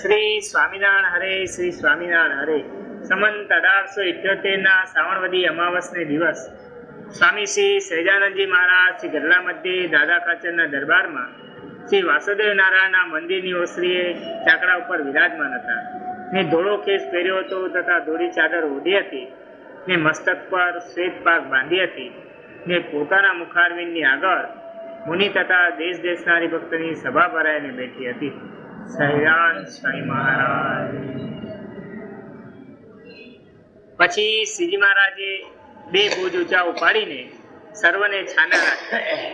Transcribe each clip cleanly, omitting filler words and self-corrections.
શ્રી સ્વામિનારાયણ હરે, શ્રી સ્વામિનારાયણ હરે. સંમત 1878 શ્રાવણવદી અમાવસને દિવસ સ્વામી શ્રી સહજાનંદજી મહારાજ શ્રી ગઢડા મધ્યે દાદા કાચરના દરબારમાં શ્રી વાસુદેવ નારાયણના મંદિરની ઓસરીએ ચાકડા ઉપર વિરાજમાન હતા. ને ધોળો કેસ પહેર્યો હતો તથા ધોળી ચાદર ઓઢી હતી, ને મસ્તક પર શ્વેત પાક બાંધી હતી, ને પોતાના મુખારવિંદની આગળ મુનિ તથા દેશ દેશના હરિભક્તની સભા ભરાઈને બેઠી હતી. સહજાનંદ સ્વામી મહારાજ. પછી શ્રીજી મહારાજે 2 ભુજ ઊંચા ઉપાડીને સર્વને છાના રાખ્યા,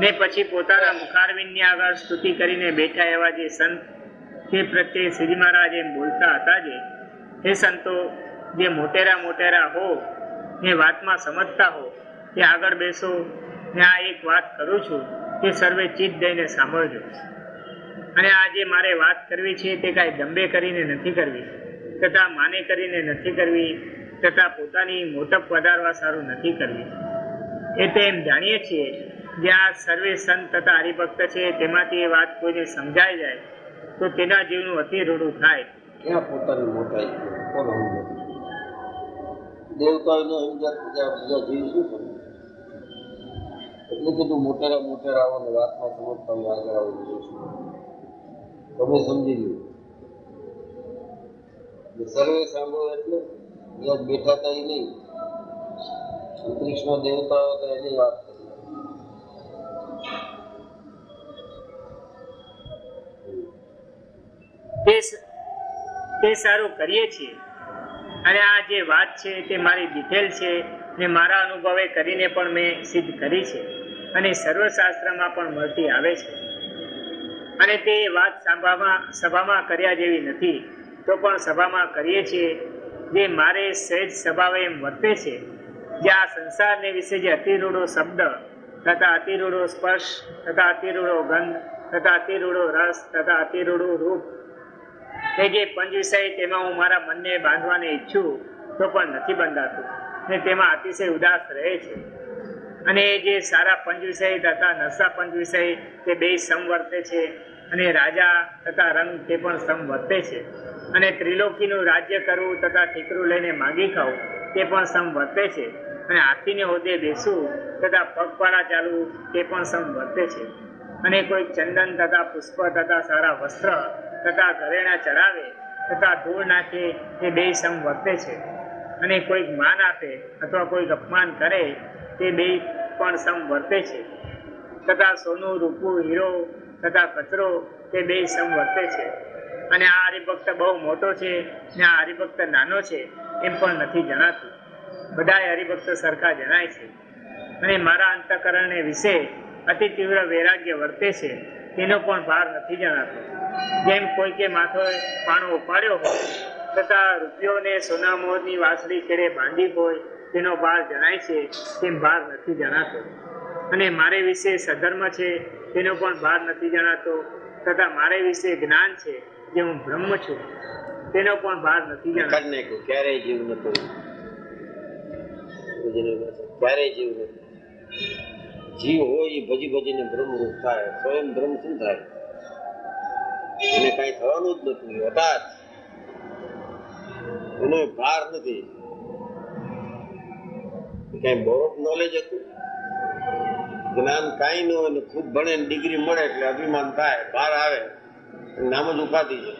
ને પછી પોતાના મુખારવિંદની આગળ સ્તુતિ કરીને બેઠા એવા જે સંત તે પ્રત્યે શ્રીજી મહારાજ એમ બોલતા હતા જે, હે સંતો, જે મોટેરા હો ને વાતમાં સમજતા હો તે આગળ બેસો, ને આ એક વાત કરું છું તે સર્વે ચિત્ત દઈને સાંભળજો. અને આ જે મારે વાત કરવી છે તે કાંઈ દંભે કરીને નથી કરવી, તથા માને કરીને નથી કરવી, તથા પોતાની મોટપ વધારવા સારું નથી કરવી. એ તો એમ જાણીએ છીએ જે આ સર્વે સંત તથા હરિભક્ત છે તેમાંથી એ વાત કોઈને સમજાઈ જાય તો તેના જીવનું અતિ રૂડું થાય. ક્યાં પોતાની મોટાઈ કોણ સમજે? દેવતાઓને સમજાત બીજા જીવ શું સમજે? એટલે કીધું મોટેરા આવો ને વાતમાં સમજતા હું આગળ આવું છું. તમે સમજી લો. સર્વે સાંભળો એટલે ત્યાં બેઠા હતા એ નહીં, અંતરિક્ષમાં દેવતાઓ હતા એની વાત કરી. તે સારું કરીએ છીએ. અને આ જે વાત છે તે મારી ડિટેલ છે ને મારા અનુભવે કરીને પણ મેં સિદ્ધ કરી છે અને સર્વશાસ્ત્રમાં પણ મળતી આવે છે. અને તે વાત સભામાં કર્યા જેવી નથી તો પણ સભામાં કરીએ છીએ. જે મારે સહેજ સ્વભાવે એમ વર્તે છે, જે આ સંસારને વિશે જે અતિરૂઢો શબ્દ તથા અતિરૂઢો સ્પર્શ તથા અતિરૂઢો ગંધ તથા અતિરૂઢો રસ તથા અતિરૂઢો રૂપ, એ જે પંચ વિષય તેમાં હું મારા મનને બાંધવાને ઈચ્છું તો પણ નથી બંધાતું ને તેમાં અતિશય ઉદાસ રહે છે. અને જે સારા પંચ વિષય તથા નશા પંચ વિષય તે 2 સમવર્તે છે. અને રાજા તથા રંગ તે પણ સમવર્તે છે. અને ત્રિલોકીનું રાજ્ય કરવું તથા ઠીકરું લઈને માગી ખાવું તે પણ સમવર્તે છે. અને હાથીને હોદે બેસવું તથા પગપાળા ચાલવું તે પણ સમવર્તે છે. અને કોઈ ચંદન તથા પુષ્પ તથા સારા વસ્ત્ર તથા ઘરેણા ચડાવે તથા ધૂળ નાખે તે 2 સમવર્તે છે. અને કોઈક માન આપે અથવા કોઈક અપમાન કરે તે 2 પણ સમવર્તે છે. તથા સોનું રૂપું હીરો તથા કચરો તે 2 સમવર્તે છે. અને આ હરિભક્ત બહુ મોટો છે ને આ હરિભક્ત નાનો છે એમ પણ નથી જણાતું. બધા હરિભક્ત સરખા જણાય છે. અને મારા અંતઃકરણને વિશે અતિ તીવ્ર વૈરાગ્ય વર્તે છે તેનો પણ ભાર નથી જણાતો. જેમ કોઈકે માથે પાણો ઉપાડ્યો હોય તથા રૂપિયોને સોના મોરની વાસળી કેળે બાંધી હોય તેનો ભાર જણાય છે તેમ ભાર નથી જણાતો. અને મારે વિશે સધર્મ છે તેનો પણ ભાર નથી જણાતો. તથા મારે વિશે જ્ઞાન છે જે હું બ્રહ્મ છું તેનો પણ ભાર નથી જણાતો. ક્યારેય જીવ નતો, ક્યારેય જીવ નથી. જીવ હોય એ ભજીને બ્રહ્મરૂપ થાય. સ્વયં બ્રહ્મ શું થાય? એને કઈ થવાનું જ નથી. હઠાત એનો ભાર નથી. કઈ બોરોડ નોલેજ હતું, જ્ઞાન કઈ ન હોય ને ખૂબ ભણે ડિગ્રી મળે એટલે અભિમાન થાય, ભાર આવે. નામ જ ઉપાધિ છે.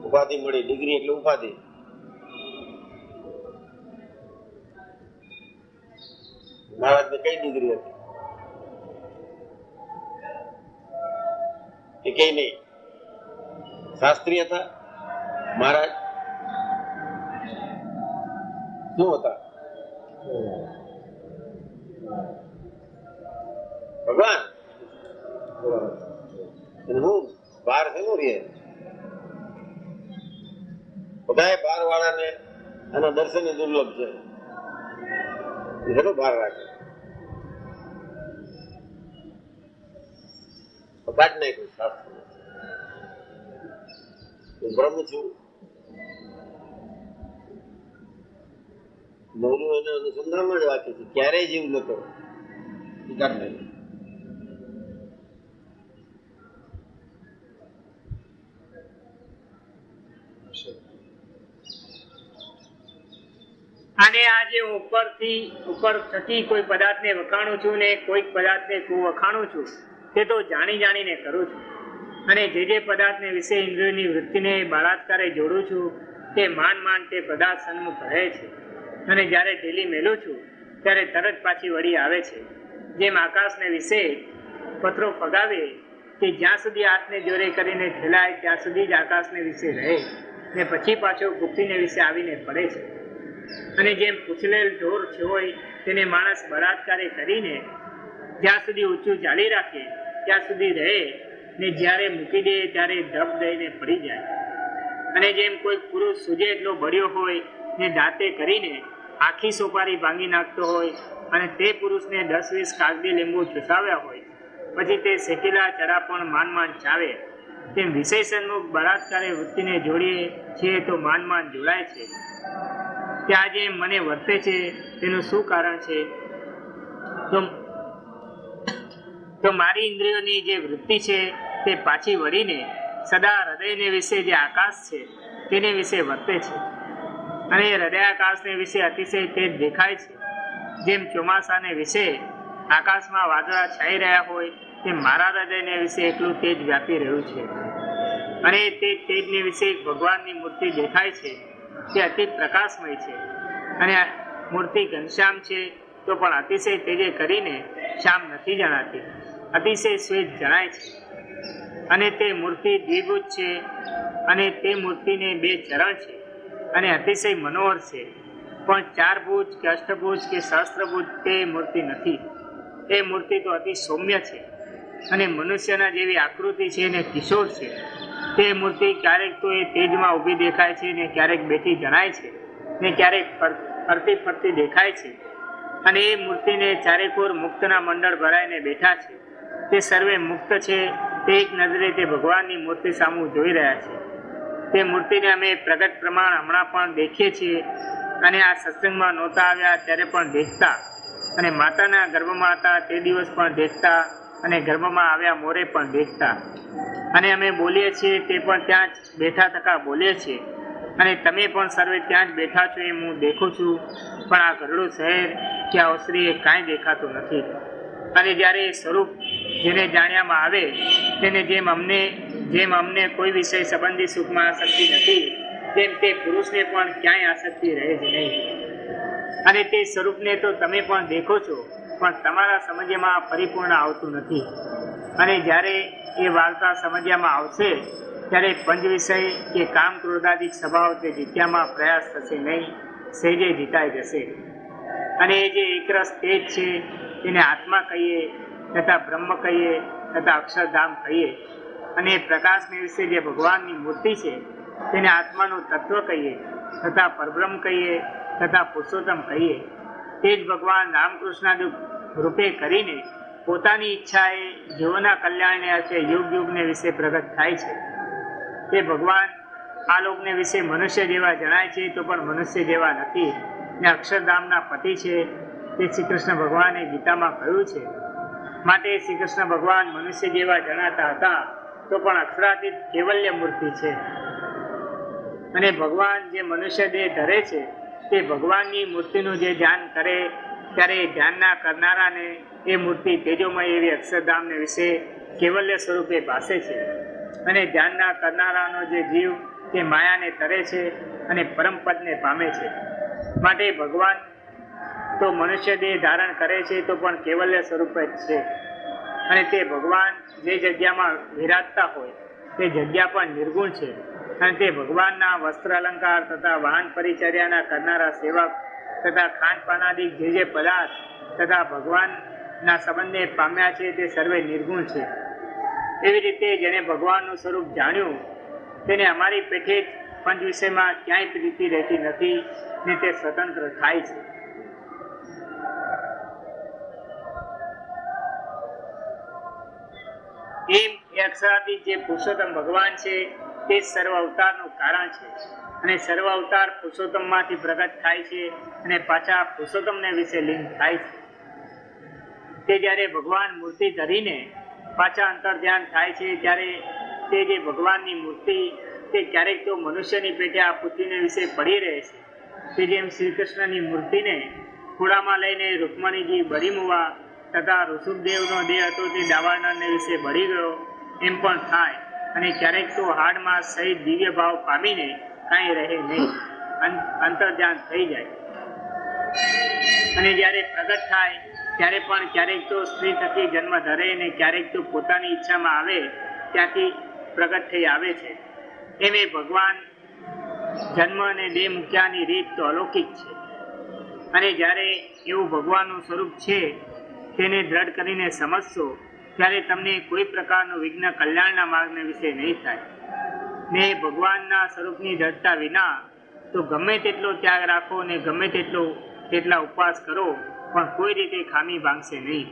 ઉપાધિ મળી, ડિગ્રી એટલે ઉપાધિ. મહારાજ ને કઈ ડિગ્રી હતી? એ કઈ નહીં. શાસ્ત્રી હતા મહારાજ? શું હતા? ભગવાન. હું બાર શેનું રે? બધા બાર વાળાને આના દર્શન દુર્લભ છે. શેનું બાર રાખે? કાઢ નાખ્યું શાસ્ત્ર. બ્રહ્મ છું. નવરું એને અનુસંધાનમાં જ વાંચે છે. ક્યારેય જીવ નતો. કાઢ નાખ્યું. અને આ જે ઉપર થકી કોઈ પદાર્થને વખાણું છું ને કોઈક પદાર્થને વખાણું છું તે તો જાણી જાણીને કરું છું. અને જે પદાર્થને વિશે ઇન્દ્રિયોની વૃત્તિને બળાત્કારે જોડું છું તે માંડ તે પદાર્થ સન્મુખ રહે છે. અને જ્યારે ઢીલી મેલું છું ત્યારે તરત પાછી વળી આવે છે. જેમ આકાશને વિશે પથરો ફગાવે કે જ્યાં સુધી હાથને જોરે કરીને ઠેલાય ત્યાં સુધી જ આકાશને વિશે રહે ને પછી પાછો ગુપ્તીને વિશે આવીને પડે છે. અને જેમ પૂછલેલ ઢોર હોય તેને માણસ બળાત્કારે કરીને જ્યાં સુધી ઊંચું જાળી રાખે ત્યાં સુધી રહે ને જ્યારે મૂકી દે ત્યારે ધબ દઈને પડી જાય. અને જેમ કોઈ પુરુષ સૂજે એટલો બળ્યો હોય ને દાંતે કરીને આખી સોપારી ભાંગી નાખતો હોય અને તે પુરુષને 10-20 કાગડી લીંબુ ચૂસાવ્યા હોય પછી તે શેકેલા ચડા પણ માંડ ચાવે તેમ વિષય સન્મુખ બળાત્કારે વૃત્તિને જોડીએ છીએ તો માંડ જોડાય છે. ત્યાં જે મને વર્તે છે તેનું શું કારણ છે? તો મારી ઇન્દ્રિયોની જે વૃત્તિ છે તે પાછી વળીને સદા હૃદયને વિશે જે આકાશ છે તેને વિશે વર્તે છે. અને હૃદયાકાશને વિશે અતિશય તેજ દેખાય છે. જેમ ચોમાસાને વિશે આકાશમાં વાદળા છાઈ રહ્યા હોય તેમ મારા હૃદયને વિશે એટલું તેજ વ્યાપી રહ્યું છે. અને તે તેજને વિશે ભગવાનની મૂર્તિ દેખાય છે તે અતિ પ્રકાશમય છે. અને આ મૂર્તિ ઘનશ્યામ છે તો પણ અતિશય તેજે કરીને શ્યામ નથી જણાતી, અતિશય શ્વેત જણાય છે. અને તે મૂર્તિ દ્વિભુજ છે અને તે મૂર્તિને 2 ચરણ છે અને અતિશય મનોહર છે. પણ 4 ભુજ કે અષ્ટભુજ કે સહસ્ત્રભુજ તે મૂર્તિ નથી. એ મૂર્તિ તો અતિ સૌમ્ય છે અને મનુષ્યના જેવી આકૃતિ છે ને કિશોર છે. તે મૂર્તિ ક્યારેક તો એ તેજમાં ઊભી દેખાય છે ને ક્યારેક બેઠી જણાય છે ને ક્યારેક ફરતી ફરતી દેખાય છે. અને એ મૂર્તિને ચારેકોર મુક્તના મંડળ ભરાઈને બેઠા છે. તે સર્વે મુક્ત છે. તે એક નજરે તે ભગવાનની મૂર્તિ સામું જોઈ રહ્યા છે. તે મૂર્તિને અમે પ્રગટ પ્રમાણ હમણાં પણ દેખીએ છીએ અને આ સત્સંગમાં નહોતા આવ્યા ત્યારે પણ દેખતા અને માતાના ગર્ભમાં હતા તે દિવસ પણ દેખતા અને ગર્ભમાં આવ્યા મોરે પણ દેખતા. અને અમે બોલીએ છીએ તે પણ ત્યાં જ બેઠા થકા બોલીએ છીએ અને તમે પણ સર્વે ત્યાં જ બેઠા છો એમ હું દેખું છું. પણ આ ગરડું શહેર કે આ ઓસરી એ કાંઈ દેખાતું નથી. અને જ્યારે એ સ્વરૂપ જેને જાણ્યામાં આવે તેને જેમ અમને કોઈ વિષય સંબંધી સુખમાં આસક્તિ નથી તેમ તે પુરુષને પણ ક્યાંય આસક્તિ રહે જ નહીં. અને તે સ્વરૂપને તો તમે પણ દેખો છો પણ તમારા સમજ્યમાં પરિપૂર્ણ આવતું નથી. અને જ્યારે એ વાર્તા સમજ્યામાં આવશે ત્યારે પંચ વિષય કે કામ ક્રોધાદિક સ્વભાવ તે જીત્યામાં પ્રયાસ થશે નહીં, સહેજે જીતાઈ જશે. અને એ જે એકરસ તેજ છે તેને આત્મા કહીએ તથા બ્રહ્મ કહીએ તથા અક્ષરધામ કહીએ. અને પ્રકાશને વિશે જે ભગવાનની મૂર્તિ છે તેને આત્માનું તત્વ કહીએ તથા પરબ્રહ્મ કહીએ તથા પુરુષોત્તમ કહીએ. તે જ ભગવાન રામકૃષ્ણ રૂપે કરીને પોતાની ઈચ્છાએ જીવોના કલ્યાણને અર્થે યુગને વિશે પ્રગટ થાય છે. તે ભગવાન આ લોકને વિશે મનુષ્ય જેવા જણાય છે તો પણ મનુષ્ય જેવા નથી ને અક્ષરધામના પતિ છે. તે શ્રી કૃષ્ણ ભગવાને ગીતામાં કહ્યું છે. માટે શ્રી કૃષ્ણ ભગવાન મનુષ્ય જેવા જણાતા હતા તો પણ અક્ષરાતીત કૈવલ્ય મૂર્તિ છે. અને ભગવાન જે મનુષ્ય દેહ ધરે છે તે ભગવાનની મૂર્તિનું જે ધ્યાન કરે ત્યારે એ ધ્યાનના કરનારાને એ મૂર્તિ તેજોમય એવી અક્ષરધામને વિશે કૈવલ્ય સ્વરૂપે ભાસે છે. અને ધ્યાનના કરનારાનો જે જીવ તે માયાને તરે છે અને પરમપદને પામે છે. માટે ભગવાન તો મનુષ્ય દેહ ધારણ કરે છે તો પણ કૈવલ્ય સ્વરૂપે જ છે. અને તે ભગવાન જે જગ્યામાં વિરાજતા હોય તે જગ્યા પણ નિર્ગુણ છે. અને તે ભગવાનના વસ્ત્ર અલંકાર તથા વાહન પરિચર્યાના કરનારા સેવક તથા ખાનપાનાદિક જે પદાર્થ તથા ભગવાનના સંબંધને પામ્યા છે તે સર્વે નિર્ગુણ છે. એવી રીતે જેને ભગવાનનું સ્વરૂપ જાણ્યું તેને અમારી પેઠે જ પંચ વિષયમાં ક્યાંય પ્રીતિ રહેતી નથી ને તે સ્વતંત્ર થાય છે. એમ એ અક્ષરાતીત જે પુરુષોત્તમ ભગવાન છે તે સર્વ અવતારનું કારણ છે. અને સર્વ અવતાર પુરુષોત્તમમાંથી પ્રગટ થાય છે અને પાછા પુરુષોત્તમને વિશે લીન થાય છે. તે જ્યારે ભગવાન મૂર્તિ ધરીને પાછા અંતર ધ્યાન થાય છે ત્યારે તે જે ભગવાનની મૂર્તિ તે પોતે ક્યારેક તો મનુષ્યની પેટે આ પૃથ્વીને વિશે પડી રહે છે. કે જેમ શ્રી કૃષ્ણની મૂર્તિને ખોળામાં લઈને રૂકમણીજી બળી મુવા તથા ઋષભદેવનો દેહ હતો તે દાવાનળને વિશે બળી ગયો એમ પણ થાય. અને ક્યારેક તો હાડમાં સહિત દિવ્ય ભાવ પામીને કાંઈ રહે નહીં, અંતર્ધ્યાન થઈ જાય. અને જ્યારે પ્રગટ થાય ત્યારે પણ ક્યારેક તો સ્ત્રી થકી જન્મ ધરે ને ક્યારેક તો પોતાની ઈચ્છામાં આવે ત્યાંથી પ્રગટ થઈ આવે છે. એમ એ ભગવાન જન્મ અને દેહ મૂક્યાની રીત તો અલૌકિક છે. અને જ્યારે એવું ભગવાનનું સ્વરૂપ છે તેને દ્રઢ કરીને સમજશો ત્યારે તમને કોઈ પ્રકારનું વિઘ્ન કલ્યાણના માર્ગને વિશે નહીં થાય. ને ભગવાનના સ્વરૂપની દ્રઢતા વિના તો ગમે તેટલો ત્યાગ રાખો ને ગમે તેટલા ઉપવાસ કરો પણ કોઈ રીતે ખામી ભાંગશે નહીં.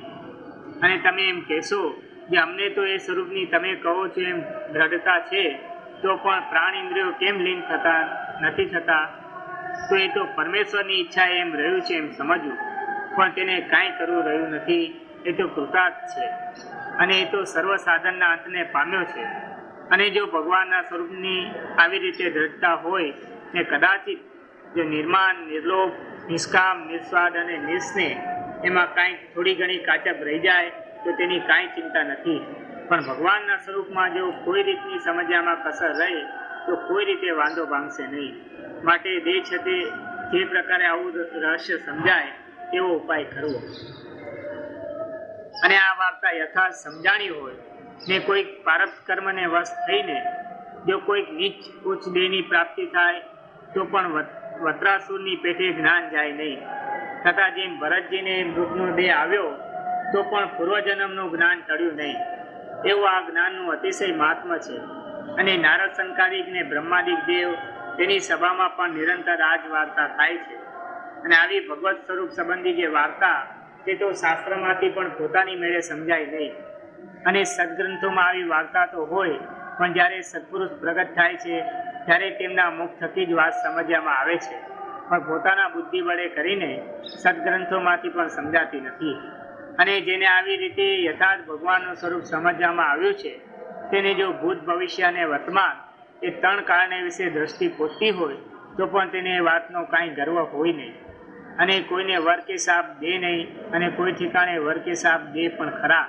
અને તમે એમ કહેશો કે અમને તો એ સ્વરૂપની તમે કહો છો એમ દ્રઢતા છે તો પણ પ્રાણ ઇન્દ્રિયો કેમ લીન નથી થતા? તો એ તો પરમેશ્વરની ઈચ્છા એમ રહ્યું છે એમ સમજવું, પણ તેને કાંઈ કરવું રહ્યું નથી. એ તો કૃતાર્થ છે અને એ તો સર્વ સાધનના અંતને પામ્યો છે. અને જો ભગવાનના સ્વરૂપની આવી રીતે દ્રઢતા હોય ને કદાચિત જો નિર્માણ, નિર્લોભ, નિષ્કામ, નિસ્વાર્થ અને નિસ્નેહ એમાં કાંઈક થોડી ઘણી કાચપ રહી જાય તો તેની કાંઈ ચિંતા નથી. પણ ભગવાનના સ્વરૂપમાં જો કોઈ રીતની સમજ્યામાં કસર રહે તો કોઈ રીતે વાંધો ભાંગશે નહીં. માટે દેહ છતે જે પ્રકારે આવું રહસ્ય સમજાય તેવો ઉપાય કરવો. અને આ વાર્તા યથાર્થ સમજાણી હોય ને કોઈક પારબ્ધ કર્મને વશ થઈને જો કોઈક નીચ ઉચ્ચ દેહની પ્રાપ્તિ થાય તો પણ વત્રાસુરની પેટે જ્ઞાન જાય નહીં. તથા જેમ ભરતજીને મૃગનો દેહ આવ્યો તો પણ પૂર્વજન્મનું જ્ઞાન ટળ્યું નહીં, એવું આ જ્ઞાનનું અતિશય મહાત્મ્ય છે. અને નારદ સંકારિક ને બ્રહ્માદિક દેવ તેની સભામાં પણ નિરંતર આ જ વાર્તા થાય છે. અને આવી ભગવત સ્વરૂપ સંબંધી જે વાર્તા તે તો શાસ્ત્રમાંથી પણ પોતાની મેળે સમજાય નહીં. અને સદગ્રંથોમાં આવી વાર્તા તો હોય પણ જ્યારે સત્પુરુષ પ્રગટ થાય છે ત્યારે તેમના મુખ થકી જ વાત સમજવામાં આવે છે, પણ પોતાના બુદ્ધિ વડે કરીને સદગ્રંથોમાંથી પણ સમજાતી નથી. અને જેને આવી રીતે યથાર્થ ભગવાનનું સ્વરૂપ સમજવામાં આવ્યું છે તેને જો ભૂત, ભવિષ્ય અને વર્તમાન એ ત્રણ કાળને વિશે દ્રષ્ટિ પહોંચતી હોય તો પણ તેને એ વાતનો કાંઈ ગર્વ હોય નહીં. અને કોઈને વર કે સાપ દે નહીં, અને કોઈ ઠેકાણે વર કે સાપ દે પણ ખરા,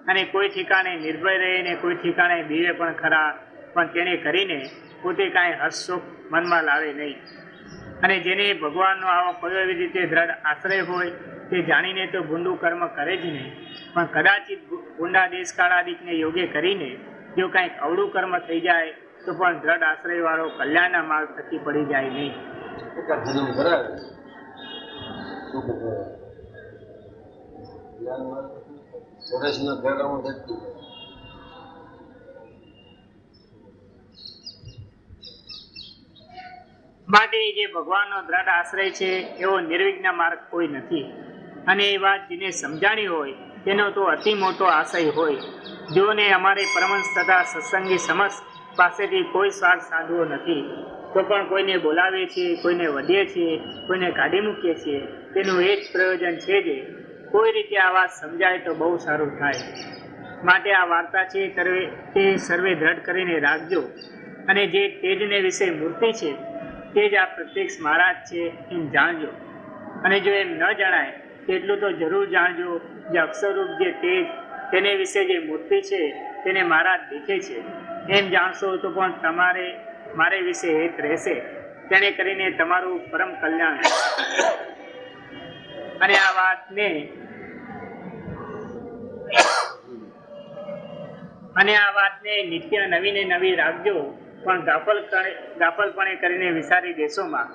અને કોઈ ઠેકાણે નિર્ભય રહે ને કોઈ ઠેકાણે બીવે પણ ખરા, પણ તેને કરીને પોતે કાંઈ હર્ષશોક મનમાં લાવે નહીં. અને જેને ભગવાનનો આવો કોઈ એવી રીતે દ્રઢ આશ્રય હોય તે જાણીને તો ભૂંડું કર્મ કરે જ નહીં, પણ કદાચિત ભૂંડા દેશકાળાદિકને યોગ્ય કરીને જો કાંઈક અવળું કર્મ થઈ જાય તો પણ દ્રઢ આશ્રયવાળો કલ્યાણના માર્ગ થકી પડી જાય નહીં. જન્મ કરાવે માટે જે ભગવાનનો દ્રઢ આશ્રય છે એવો નિર્વિઘ્ન માર્ગ કોઈ નથી. અને એ વાત જેને સમજાણી હોય તેનો તો અતિ મોટો આશય હોય. જોને અમારે પરમહંસ તથા સત્સંગી સમસ્ત પાસેથી કોઈ સ્વાર્થ સાધવો નથી, તો પણ કોઈને બોલાવીએ છીએ, કોઈને વધીએ છીએ, કોઈને કાઢી મૂકીએ છીએ, તેનું એ જ પ્રયોજન છે જે કોઈ રીતે આ વાત સમજાય તો બહુ સારું થાય. માટે આ વાર્તા છે તે સર્વે દ્રઢ કરીને રાખજો. અને જે તેજને વિશે મૂર્તિ છે તે જ આ પ્રત્યક્ષ મહારાજ છે એમ જાણજો. અને જો એમ ન જણાય તેટલું તો જરૂર જાણજો જે અક્ષરરૂપ જે તેજ તેને વિશે જે મૂર્તિ છે તેને મહારાજ દેખે છે એમ જાણશો તો પણ તમારે મારે વિશે હેત રહેશે, તેને કરીને તમારું પરમ કલ્યાણ. અને આ વાતને નિત્ય નવીને નવી રાખજો, પણ ગાફલપણે કરીને વિસારી દેશોમાં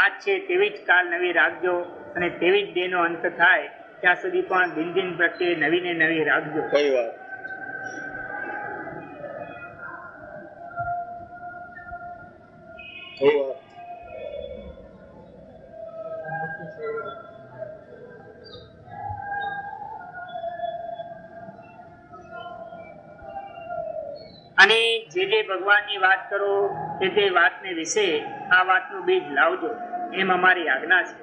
આજ છે તેવી જ કાલ નવી રાખજો, અને તેવી જ દેહનો અંત થાય ત્યાં સુધી પણ દિન દિન પ્રત્યે નવીને નવી રાખજો. કઈ વાત? અને જે ભગવાનની વાત કરો તે વાતને વિશે આ વાતનું બીજ લાવજો એમ અમારી આજ્ઞા છે.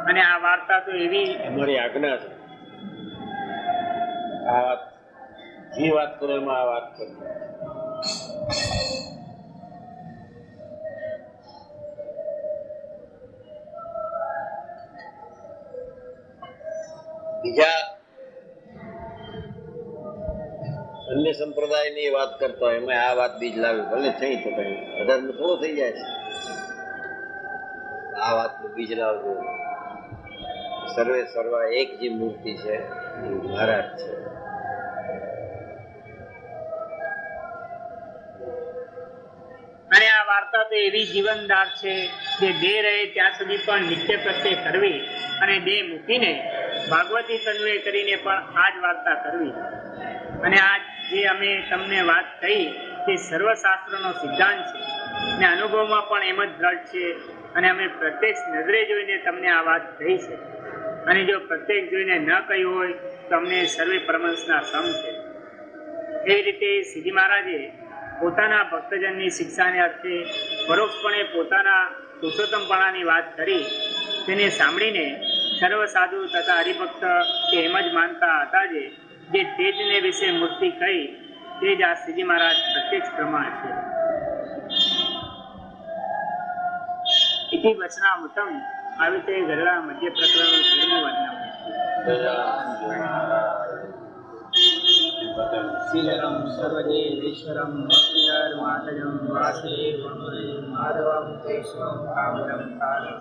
અને આ વાર્તા તો એવી અમારી આજ્ઞા છે. આ વાત જે વાત કરો એમાં આ વાત કરો. સંપ્રદાયની વાત કરતો હોય એમાં આ વાત બીજ લાવી ભલે થઈ તો કઈ અધર્મ થોડો થઈ જાય છે. આ વાતનું બીજ લાવવું. સર્વે સર્વા એક જે મૂર્તિ છે એ મહારાજ છે. અને આ વાર્તા તો એવી જીવનદાર છે જે દેહ રહે ત્યાં સુધી પણ નિત્ય પ્રત્યે કરવી અને દેહ મૂકીને ભાગવતી તન્વય કરીને પણ આ જ વાર્તા કરવી. અને આ જે અમે તમને વાત કહી તે સર્વશાસ્ત્રનો સિદ્ધાંત છે અને અનુભવમાં પણ એમ જ દ્રઢ છે. અને અમે પ્રત્યક્ષ નજરે જોઈને તમને આ વાત કહી છે. અને જો પ્રત્યક્ષ જોઈને ન કહ્યું હોય તો અમને સર્વે પરમહંસના સમ છે. એવી રીતે શ્રીજી મહારાજે પોતાના ભક્તજનની શિક્ષાને અર્થે પરોક્ષપણે પોતાના પુરુષોત્તમપણાની વાત કરી. તેને સાંભળીને સર્વ સાધુ તથા હરિભક્ત તે એમ જ માનતા હતા જે તેજને વિશે મૂર્તિ કહી તે જ આ શ્રીજી મહારાજ પ્રત્યક્ષ પ્રમાણ છે. ઇતિ વચનામૃતમ આવી રીતે ગરડા મધ્ય પ્રકરણ 13મું શીલરમ સર્વદેવેશ્વરમ ભક્તિર્માતજમ વાસુદેવમ માધવમ કૃષ્ણમ કામરમ કાલમ